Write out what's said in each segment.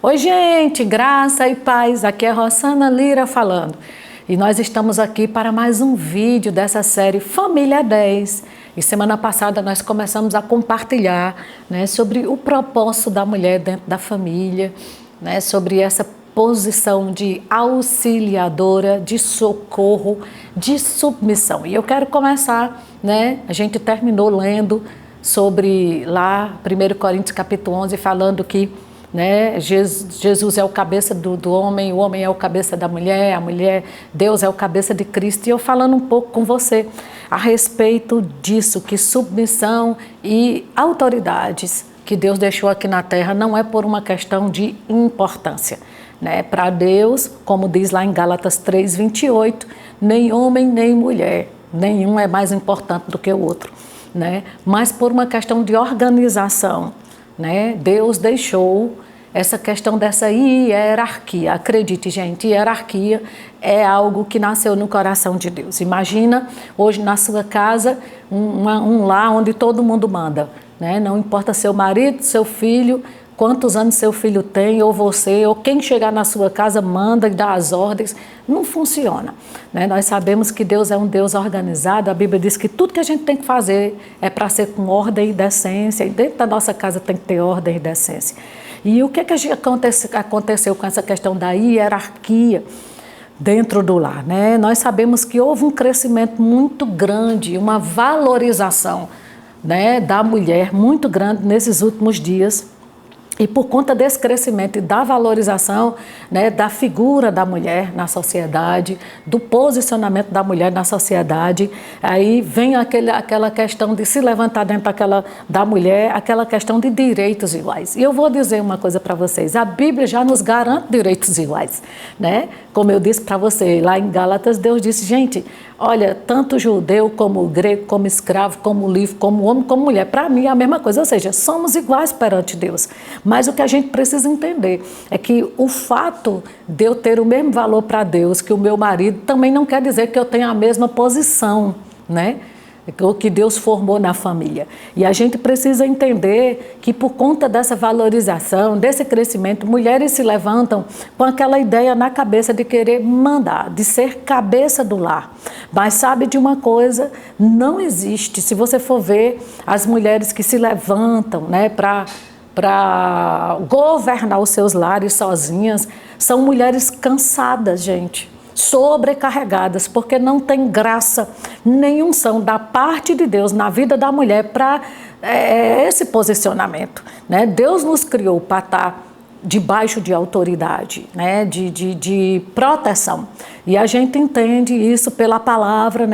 Oi, gente, graça e paz. Aqui é Rossana Lira falando. E nós estamos aqui para mais um vídeo dessa série Família 10. E semana passada nós começamos a compartilhar, sobre o propósito da mulher dentro da família, sobre essa posição de auxiliadora, de socorro, de submissão. E eu quero começar, a gente terminou lendo sobre lá 1 Coríntios capítulo 11, falando que Jesus é o cabeça do homem, o homem é o cabeça da mulher, a mulher, Deus é o cabeça de Cristo. E eu falando um pouco com você a respeito disso, que submissão e autoridades que Deus deixou aqui na terra não é por uma questão de importância. Para Deus, como diz lá em Gálatas 3:28, nem homem nem mulher, nenhum é mais importante do que o outro, mas por uma questão de organização. Deus deixou essa questão dessa hierarquia. Acredite, gente, hierarquia é algo que nasceu no coração de Deus. Imagina hoje na sua casa um lar onde todo mundo manda, não importa seu marido, seu filho, quantos anos seu filho tem, ou você, ou quem chegar na sua casa manda e dá as ordens. Não funciona. Nós sabemos que Deus é um Deus organizado. A Bíblia diz que tudo que a gente tem que fazer é para ser com ordem e decência. E dentro da nossa casa tem que ter ordem e decência. E o que aconteceu com essa questão da hierarquia dentro do lar? Nós sabemos que houve um crescimento muito grande, uma valorização da mulher muito grande nesses últimos dias. E por conta desse crescimento e da valorização da figura da mulher na sociedade, do posicionamento da mulher na sociedade, aí vem aquela questão de se levantar dentro da mulher, aquela questão de direitos iguais. E eu vou dizer uma coisa para vocês, a Bíblia já nos garante direitos iguais. Como eu disse para você, lá em Gálatas, Deus disse, gente, olha, tanto judeu como grego, como escravo, como livre, como homem, como mulher, para mim é a mesma coisa, ou seja, somos iguais perante Deus. Mas o que a gente precisa entender é que o fato de eu ter o mesmo valor para Deus que o meu marido também não quer dizer que eu tenha a mesma posição, o que Deus formou na família. E a gente precisa entender que por conta dessa valorização, desse crescimento, mulheres se levantam com aquela ideia na cabeça de querer mandar, de ser cabeça do lar. Mas sabe de uma coisa? Não existe. Se você for ver as mulheres que se levantam para governar os seus lares sozinhas, são mulheres cansadas, gente, sobrecarregadas, porque não tem graça nenhuma unção da parte de Deus na vida da mulher para esse posicionamento. Deus nos criou para estar debaixo de autoridade, de proteção. E a gente entende isso pela palavra,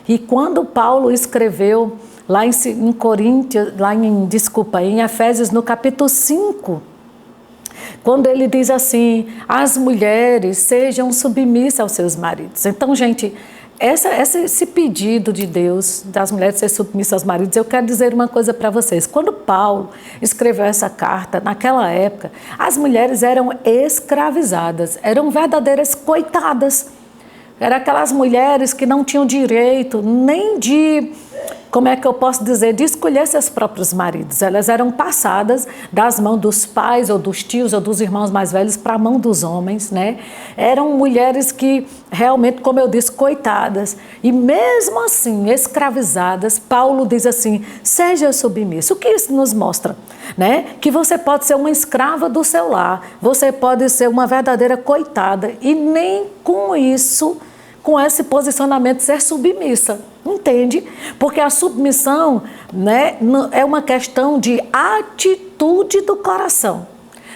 E quando Paulo escreveu lá em Coríntios, em Efésios, no capítulo 5, quando ele diz assim, as mulheres sejam submissas aos seus maridos. Então, gente, esse pedido de Deus, das mulheres serem submissas aos maridos, eu quero dizer uma coisa para vocês. Quando Paulo escreveu essa carta, naquela época, as mulheres eram escravizadas, eram verdadeiras coitadas. Eram aquelas mulheres que não tinham direito nem de, de escolher seus próprios maridos. Elas eram passadas das mãos dos pais ou dos tios ou dos irmãos mais velhos para a mão dos homens, Eram mulheres que realmente, como eu disse, coitadas. E mesmo assim, escravizadas, Paulo diz assim, seja submisso. O que isso nos mostra? Que você pode ser uma escrava do seu lar, você pode ser uma verdadeira coitada e nem com isso, com esse posicionamento, ser submissa, entende? Porque a submissão é uma questão de atitude do coração.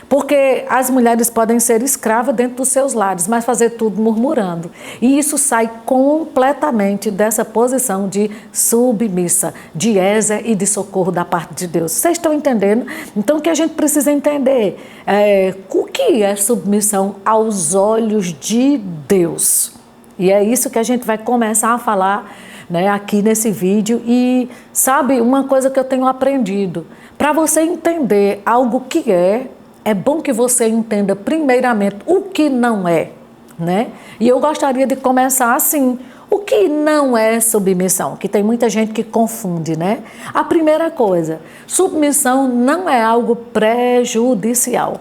Porque as mulheres podem ser escravas dentro dos seus lares, mas fazer tudo murmurando. E isso sai completamente dessa posição de submissa, de ézer e de socorro da parte de Deus. Vocês estão entendendo? Então, o que a gente precisa entender o que é submissão aos olhos de Deus. E é isso que a gente vai começar a falar aqui nesse vídeo. E sabe, uma coisa que eu tenho aprendido, para você entender algo que é bom que você entenda primeiramente o que não é, E eu gostaria de começar assim, o que não é submissão? Que tem muita gente que confunde, A primeira coisa, submissão não é algo prejudicial.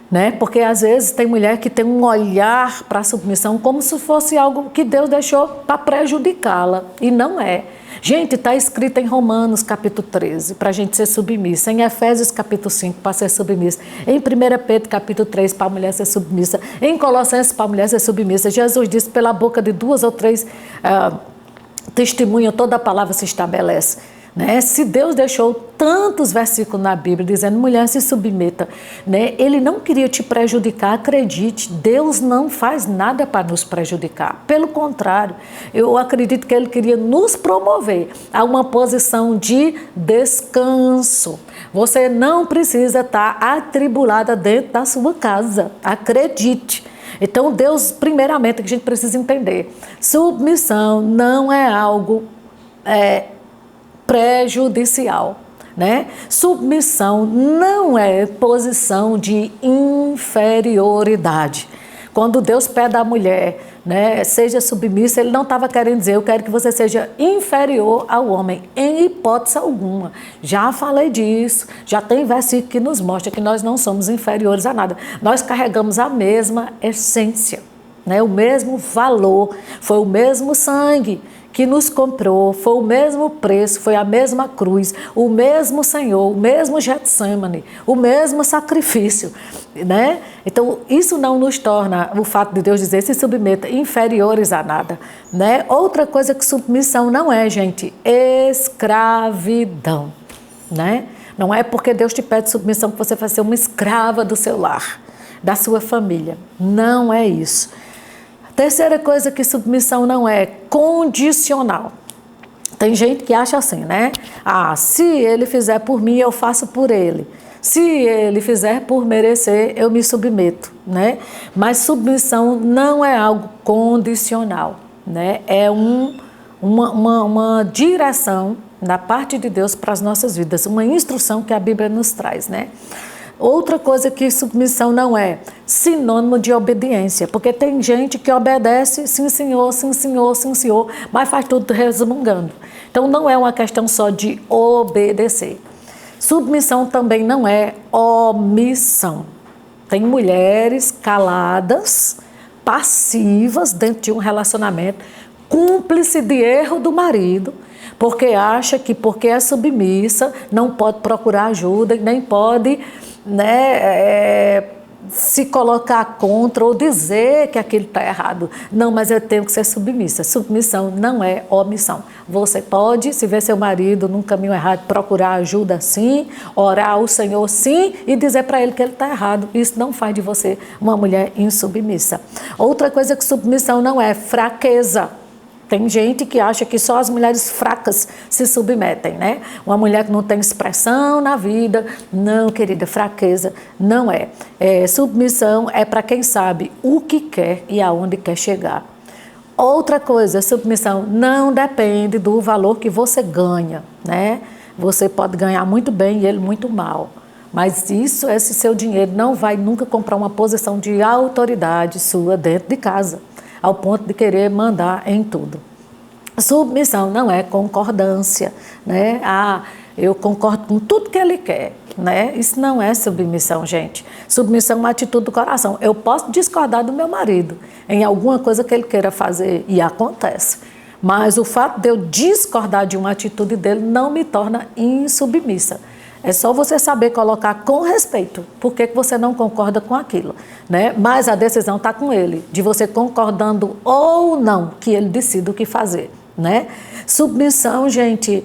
né? Porque às vezes tem mulher que tem um olhar para a submissão como se fosse algo que Deus deixou para prejudicá-la, e não é. Gente, está escrito em Romanos capítulo 13 para a gente ser submissa, em Efésios capítulo 5 para ser submissa, em 1 Pedro capítulo 3 para a mulher ser submissa, em Colossenses para a mulher ser submissa. Jesus disse: pela boca de 2 ou 3 testemunham, toda a palavra se estabelece. Né? Se Deus deixou tantos versículos na Bíblia dizendo: mulher, se submeta, né? Ele não queria te prejudicar. Acredite, Deus não faz nada para nos prejudicar. Pelo contrário, eu acredito que Ele queria nos promover a uma posição de descanso. Você não precisa estar atribulada dentro da sua casa, acredite. Então Deus, primeiramente, que a gente precisa entender: submissão não é algo prejudicial, né? Submissão não é posição de inferioridade. Quando Deus pede à mulher, né, seja submissa, Ele não estava querendo dizer: eu quero que você seja inferior ao homem, em hipótese alguma. Já falei disso, já tem versículo que nos mostra que nós não somos inferiores a nada. Nós carregamos a mesma essência, né, o mesmo valor, foi o mesmo sangue que nos comprou, foi o mesmo preço, foi a mesma cruz, o mesmo Senhor, o mesmo Getsemane, o mesmo sacrifício, né? Então, isso não nos torna, o fato de Deus dizer: se submeta, inferiores a nada, né? Outra coisa que submissão não é, gente, escravidão, né? Não é porque Deus te pede submissão que você vai ser uma escrava do seu lar, da sua família. Não é isso. Terceira coisa que submissão não é: condicional. Tem gente que acha assim, né? Se ele fizer por mim, eu faço por ele. Se ele fizer por merecer, eu me submeto, né? Mas submissão não é algo condicional, né? É uma direção da parte de Deus para as nossas vidas, uma instrução que a Bíblia nos traz, né? Outra coisa que submissão não é sinônimo de obediência, porque tem gente que obedece: sim senhor, sim senhor, sim senhor, mas faz tudo resmungando. Então não é uma questão só de obedecer. Submissão também não é omissão. Tem mulheres caladas, passivas dentro de um relacionamento, cúmplice de erro do marido, porque acha que porque é submissa não pode procurar ajuda e nem pode, né, se colocar contra ou dizer que aquilo está errado. Não, mas eu tenho que ser submissa. Submissão não é omissão. Você pode, se ver seu marido num caminho errado, procurar ajuda sim, orar ao Senhor sim e dizer para ele que ele está errado. Isso não faz de você uma mulher insubmissa. Outra coisa que submissão não é fraqueza. Tem gente que acha que só as mulheres fracas se submetem, né? Uma mulher que não tem expressão na vida. Não, querida, fraqueza não é. Submissão é para quem sabe o que quer e aonde quer chegar. Outra coisa, submissão não depende do valor que você ganha, né? Você pode ganhar muito bem e ele muito mal. Mas esse seu dinheiro não vai nunca comprar uma posição de autoridade sua dentro de casa, ao ponto de querer mandar em tudo. Submissão não é concordância, né? Eu concordo com tudo que ele quer, né? Isso não é submissão, gente. Submissão é uma atitude do coração. Eu posso discordar do meu marido em alguma coisa que ele queira fazer, e acontece. Mas o fato de eu discordar de uma atitude dele não me torna insubmissa. É só você saber colocar com respeito por que você não concorda com aquilo, né? Mas a decisão está com ele, de você concordando ou não, que ele decida o que fazer, né? Submissão, gente,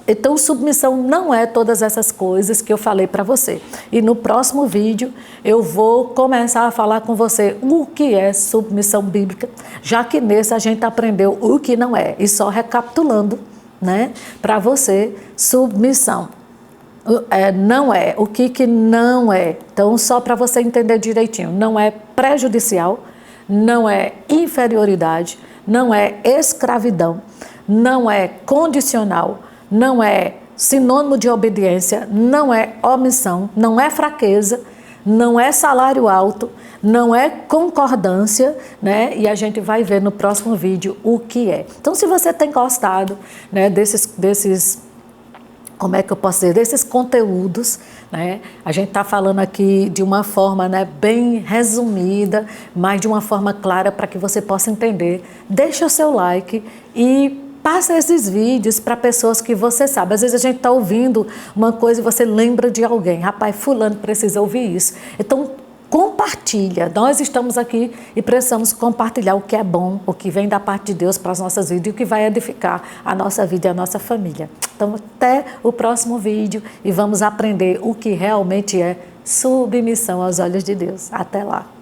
então submissão não é todas essas coisas que eu falei para você. E no próximo vídeo eu vou começar a falar com você o que é submissão bíblica, já que nesse a gente aprendeu o que não é. E só recapitulando, né, para você, submissão não é, o que não é. Então, só para você entender direitinho: não é prejudicial, não é inferioridade, não é escravidão, não é condicional, não é sinônimo de obediência, não é omissão, não é fraqueza, não é salário alto, não é concordância, né? E a gente vai ver no próximo vídeo o que é. Então, se você tem gostado, né, desses como é que eu posso dizer, desses conteúdos, né? A gente está falando aqui de uma forma, né, bem resumida, mas de uma forma clara para que você possa entender. Deixa o seu like e passa esses vídeos para pessoas que você sabe. Às vezes a gente está ouvindo uma coisa e você lembra de alguém. Rapaz, fulano precisa ouvir isso. Então, compartilha. Nós estamos aqui e precisamos compartilhar o que é bom, o que vem da parte de Deus para as nossas vidas e o que vai edificar a nossa vida e a nossa família. Então, até o próximo vídeo e vamos aprender o que realmente é submissão aos olhos de Deus. Até lá.